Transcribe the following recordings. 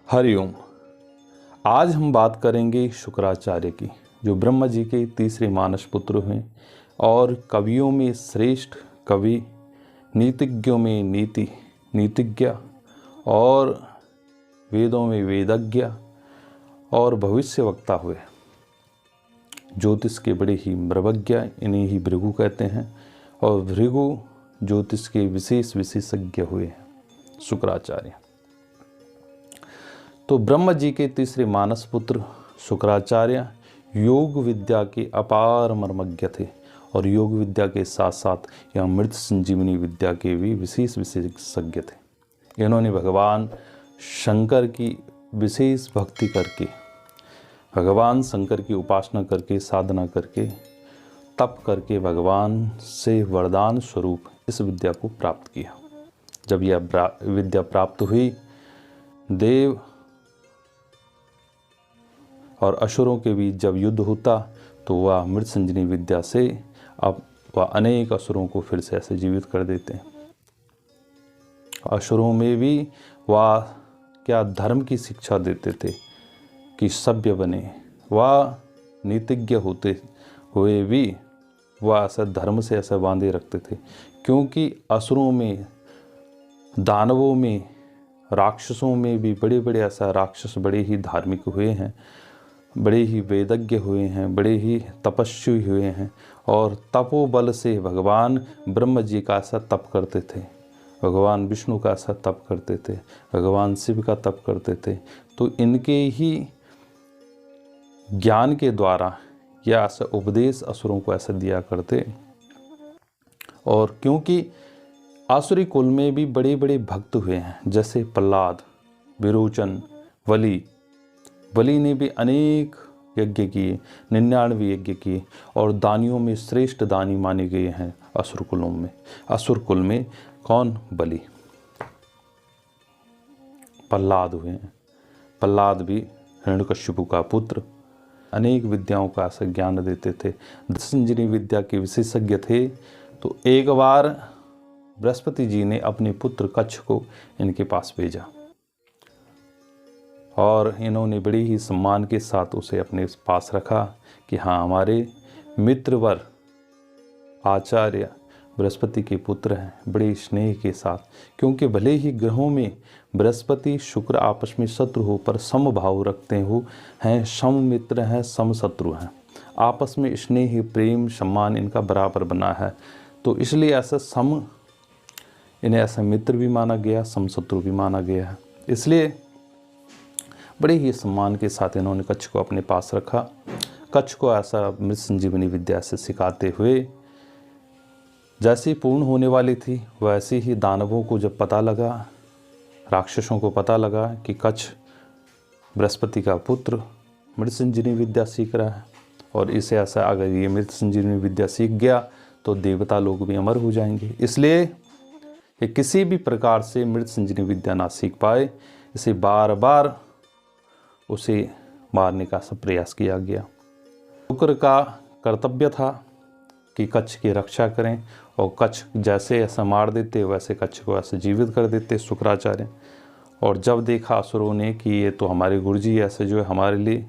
हरिओम। आज हम बात करेंगे शुक्राचार्य की, जो ब्रह्मा जी के तीसरे मानस पुत्र हैं और कवियों में श्रेष्ठ कवि, नीतिज्ञों में नीतिज्ञ और वेदों में वेदज्ञ और भविष्यवक्ता हुए। ज्योतिष के बड़े ही ब्रह्मज्ञ, इन्हें ही भृगु कहते हैं, और भृगु ज्योतिष के विशेषज्ञ हुए हैं शुक्राचार्य। तो ब्रह्मा जी के तीसरे मानस पुत्र शुक्राचार्य योग विद्या के अपार मर्मज्ञ थे और योग विद्या के साथ साथ यह मृत संजीवनी विद्या के भी विशेषज्ञ थे। इन्होंने भगवान शंकर की विशेष भक्ति करके, भगवान शंकर की उपासना करके, साधना करके, तप करके भगवान से वरदान स्वरूप इस विद्या को प्राप्त किया। जब यह विद्या प्राप्त हुई, देव और असुरों के बीच जब युद्ध होता तो वह मृत संजीवनी विद्या से अब वह अनेक असुरों को फिर से ऐसे जीवित कर देते हैं। असुरों में भी वह क्या धर्म की शिक्षा देते थे कि सभ्य बने। वह नीतिज्ञ होते हुए भी वह ऐसा धर्म से ऐसा बांधे रखते थे, क्योंकि असुरों में, दानवों में, राक्षसों में भी बड़े बड़े ऐसा राक्षस बड़े ही धार्मिक हुए हैं, बड़े ही वेदज्ञ हुए हैं, बड़े ही तपस्वी हुए हैं और तपोबल से भगवान ब्रह्म जी का ऐसा तप करते थे, भगवान विष्णु का ऐसा तप करते थे, भगवान शिव का तप करते थे। तो इनके ही ज्ञान के द्वारा या ऐसा उपदेश असुरों को ऐसा दिया करते। और क्योंकि आसुरी कुल में भी बड़े बड़े भक्त हुए हैं, जैसे प्रहलाद, विरोचन, बलि ने भी अनेक यज्ञ किए, 99 यज्ञ किए और दानियों में श्रेष्ठ दानी माने गए हैं असुर कुलों में। असुर कुल में कौन? बलि, प्रहलाद हुए हैं। प्रहलाद भी हिरण्यकश्यप का पुत्र, अनेक विद्याओं का ऐसा ज्ञान देते थे, संजीवनी विद्या के विशेषज्ञ थे। तो एक बार बृहस्पति जी ने अपने पुत्र कच्छ को इनके पास भेजा और इन्होंने बड़े ही सम्मान के साथ उसे अपने पास रखा कि हाँ, हमारे मित्रवर आचार्य बृहस्पति के पुत्र हैं, बड़े स्नेह के साथ। क्योंकि भले ही ग्रहों में बृहस्पति शुक्र आपस में शत्रु हो, पर समभाव रखते हो हैं, सम मित्र हैं, सम शत्रु हैं, आपस में स्नेह, प्रेम, सम्मान इनका बराबर बना है। तो इसलिए ऐसा इन्हें ऐसा मित्र भी माना गया, समशत्रु भी माना गया है। इसलिए बड़े ही सम्मान के साथ इन्होंने कच्छ को अपने पास रखा। कच्छ को ऐसा मृत संजीवनी विद्या से सिखाते हुए जैसी पूर्ण होने वाली थी, वैसे ही दानवों को जब पता लगा, राक्षसों को पता लगा कि कच्छ बृहस्पति का पुत्र मृत संजीवनी विद्या सीख रहा है और इसे ऐसा, अगर ये मृत संजीवनी विद्या सीख गया तो देवता लोग भी अमर हो जाएंगे, इसलिए कि किसी भी प्रकार से मृत संजीवनी विद्या ना सीख पाए, इसे बार बार उसे मारने का सब प्रयास किया गया। शुक्र का कर्तव्य था कि कच्छ की रक्षा करें और कच्छ जैसे ऐसा मार देते वैसे कच्छ को ऐसे जीवित कर देते शुक्राचार्य। और जब देखा असुरों ने कि ये तो हमारे गुरुजी ऐसे जो है हमारे लिए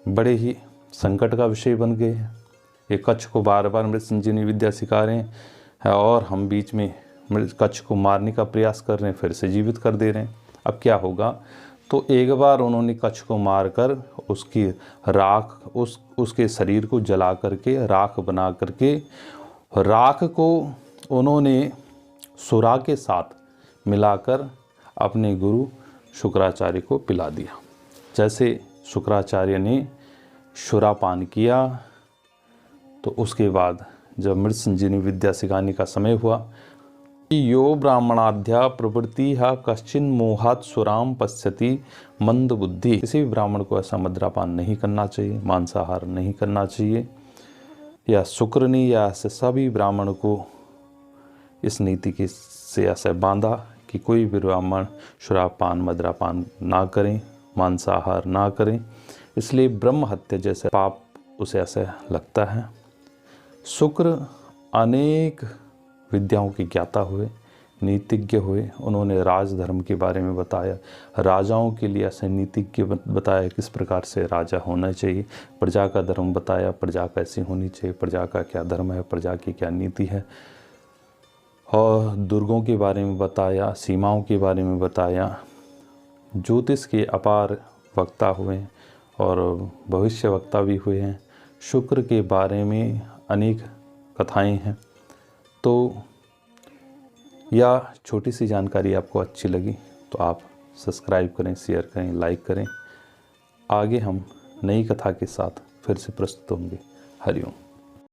बड़े ही संकट का विषय बन गए हैं, ये कच्छ को बार बार मृत संजीवनी विद्या सिखा रहे हैं और हम बीच में कच्छ को मारने का प्रयास कर रहे हैं, फिर से जीवित कर दे रहे हैं, अब क्या होगा। तो एक बार उन्होंने कच्छ को मारकर उसकी राख, उसके शरीर को जला करके राख बना करके, राख को उन्होंने सुरा के साथ मिलाकर अपने गुरु शुक्राचार्य को पिला दिया। जैसे शुक्राचार्य ने सुरापान किया तो उसके बाद जब मृत संजीवनी विद्या सिखाने का समय हुआ, यो ब्राह्मणाध्या प्रवृत्ति कश्चिन मोहात सुराम पश्यति मंद बुद्धि। किसी भी ब्राह्मण को ऐसा मदिरापान नहीं करना चाहिए, मांसाहार नहीं करना चाहिए, या शुक्र ने या ऐसे सभी ब्राह्मण को इस नीति के से ऐसा बांधा कि कोई भी ब्राह्मण शराबपान, मदिरापान ना करें, मांसाहार ना करें, इसलिए ब्रह्म हत्या जैसे पाप उसे ऐसा लगता है। शुक्र अनेक विद्याओं के ज्ञाता हुए, नीतिज्ञ हुए, उन्होंने राजधर्म के बारे में बताया, राजाओं के लिए ऐसे नीतिज्ञ बताया किस प्रकार से राजा होना चाहिए, प्रजा का धर्म बताया, प्रजा कैसी होनी चाहिए, प्रजा का क्या धर्म है, प्रजा की क्या नीति है, और दुर्गों के बारे में बताया, सीमाओं के बारे में बताया। ज्योतिष के अपार वक्ता हुए और भविष्य वक्ता भी हुए हैं। शुक्र के बारे में अनेक कथाएं हैं। तो यह छोटी सी जानकारी आपको अच्छी लगी तो आप सब्सक्राइब करें, शेयर करें, लाइक करें। आगे हम नई कथा के साथ फिर से प्रस्तुत होंगे। हरिओम।